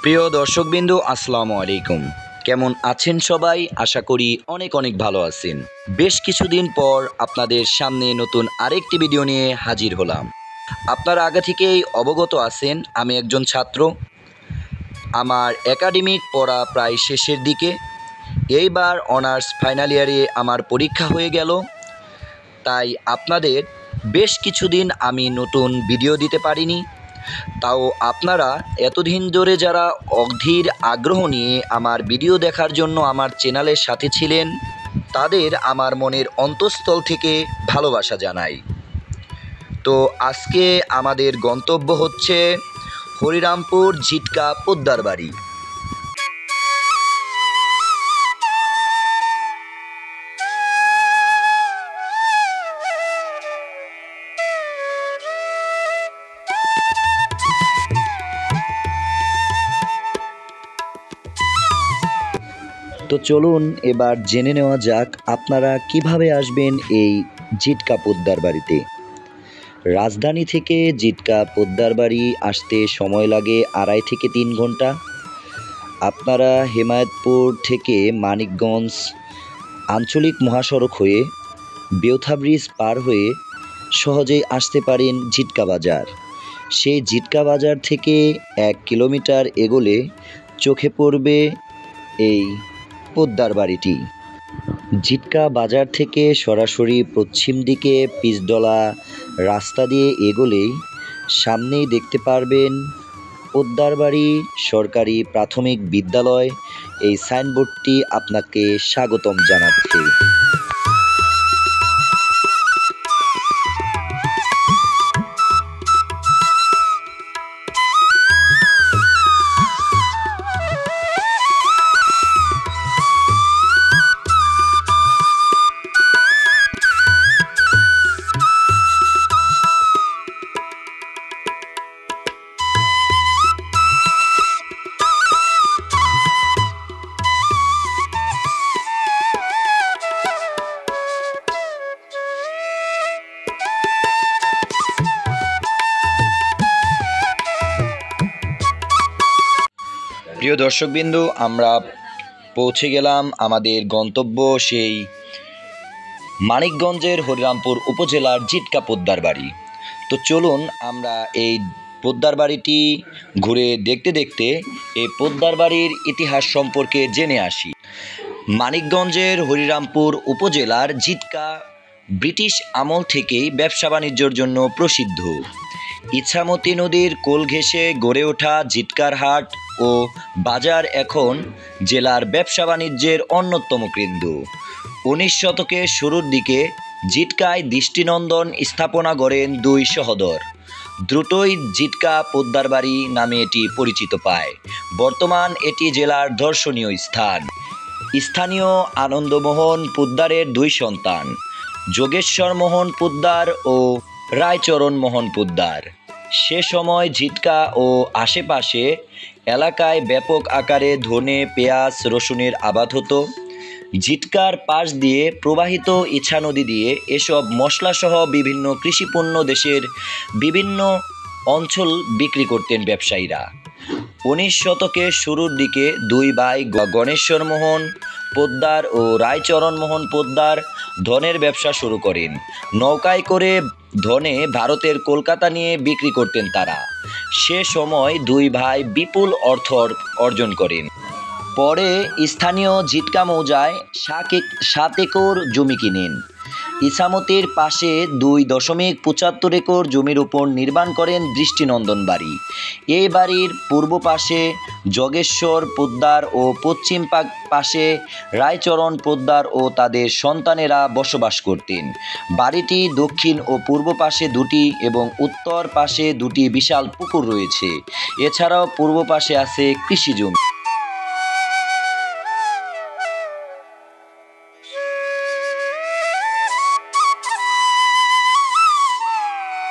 প্রিয় দর্শকবৃন্দ, আসসালামু আলাইকুম। কেমন আছেন সবাই? আশা করি অনেক অনেক ভালো আছেন। বেশ কিছুদিন পর আপনাদের সামনে নতুন আরেকটি ভিডিও নিয়ে হাজির হলাম। আপনারা আগে থেকেই অবগত আছেন আমি একজন ছাত্র। আমার একাডেমিক পড়া প্রায় শেষের দিকে। এইবার অনার্স ফাইনাল ইয়ারে আমার পরীক্ষা হয়ে গেল, তাই আপনাদের বেশ কিছুদিন আমি নতুন ভিডিও দিতে পারিনি। তাও আপনারা এতদিন ধরে যারা অধীর আগ্রহ নিয়ে আমার ভিডিও দেখার জন্য আমার চ্যানেলের সাথে ছিলেন, তাদের আমার মনের অন্তঃস্থল থেকে ভালোবাসা জানাই। তো আজকে আমাদের গন্তব্য হচ্ছে হরিরামপুর ঝিটকা পোদ্দার বাড়ি। তো চলুন এবার জেনে নেওয়া যাক আপনারা কিভাবে আসবেন এই ঝিটকা পোদ্দার বাড়িতে। রাজধানী থেকে ঝিটকা পোদ্দার বাড়ি আসতে সময় লাগে 2.5 থেকে 3 ঘন্টা। আপনারা হেমায়েতপুর থেকে মানিকগঞ্জ আঞ্চলিক মহাসড়ক হয়ে বেউথা ব্রিজ পার হয়ে সহজেই আসতে পারেন ঝিটকা বাজার। সেই ঝিটকা বাজার থেকে 1 কিলোমিটার এগোলে চোখে পড়বে এই পোদ্দার বাড়িটি। ঝিটকা বাজার থেকে সরাসরি পশ্চিম দিকে পিচঢালা রাস্তা দিয়ে এগোলেই সামনেই দেখতে পারবেন পোদ্দার বাড়ি সরকারি প্রাথমিক বিদ্যালয়। এই সাইনবোর্ডটি আপনাকে স্বাগতম জানাচ্ছে। প্রিয় দর্শকবৃন্দু, আমরা পৌঁছে গেলাম আমাদের গন্তব্য সেই মানিকগঞ্জের হরিরামপুর উপজেলার ঝিটকা পোদ্দার বাড়ি। তো চলুন আমরা এই পোদ্দার বাড়িটি ঘুরে দেখতে দেখতে এই পোদ্দার বাড়ির ইতিহাস সম্পর্কে জেনে আসি। মানিকগঞ্জের হরিরামপুর উপজেলার ঝিটকা ব্রিটিশ আমল থেকেই ব্যবসা বাণিজ্যের জন্য প্রসিদ্ধ। ইছামতি নদীর কোল ঘেঁষে গড়ে ওঠা ঝিটকার হাট ও বাজার এখন জেলার ব্যবসা বাণিজ্যের অন্যতম কেন্দ্র। 19 শতকের শুরুর দিকে ঝিটকায় দৃষ্টিনন্দন স্থাপনা গড়েন 2 সহোদর। দ্রুতই ঝিটকা পোদ্দার বাড়ি নামে এটি পরিচিত পায়। বর্তমান এটি জেলার দর্শনীয় স্থান। স্থানীয় আনন্দমোহন পোদ্দারের 2 সন্তান, যোগেশ্বর মোহন পোদ্দার ও রায়চরণ মোহন পোদ্দার। সে সময় ঝিটকা ও আশেপাশে এলাকায় ব্যাপক আকারে ধনে, পেঁয়াজ, রসুনের আবাদ হতো। ঝিটকার পাশ দিয়ে প্রবাহিত ইছা নদী দিয়ে এসব মশলাসহ বিভিন্ন কৃষিপণ্য দেশের বিভিন্ন অঞ্চল বিক্রি করতেন ব্যবসায়ীরা। 19 শতকের শুরুর দিকে 2 ভাই গণেশ্বর মোহন পোদ্দার ও রায়চরণ মোহন পোদ্দার ধনের ব্যবসা শুরু করেন। নৌকায় করে ধনে ভারতের কলকাতা নিয়ে বিক্রি করতেন তারা। সে সময় 2 ভাই বিপুল অর্থ অর্জন করেন। পরে স্থানীয় ঝিটকা মৌজায় 7 একর জমি কিনেন। ইছামতির পাশে 2.75 একর জমির উপর নির্মাণ করেন দৃষ্টিনন্দন বাড়ি। এই বাড়ির পূর্ব পাশে যোগেশ্বর পোদ্দার ও পশ্চিম পাশে রায়চরণ পোদ্দার ও তাদের সন্তানেরা বসবাস করতেন। বাড়িটি দক্ষিণ ও পূর্ব পাশে 2টি এবং উত্তর পাশে 2টি বিশাল পুকুর রয়েছে। এছাড়াও পূর্ব পাশে আছে কৃষি জমি।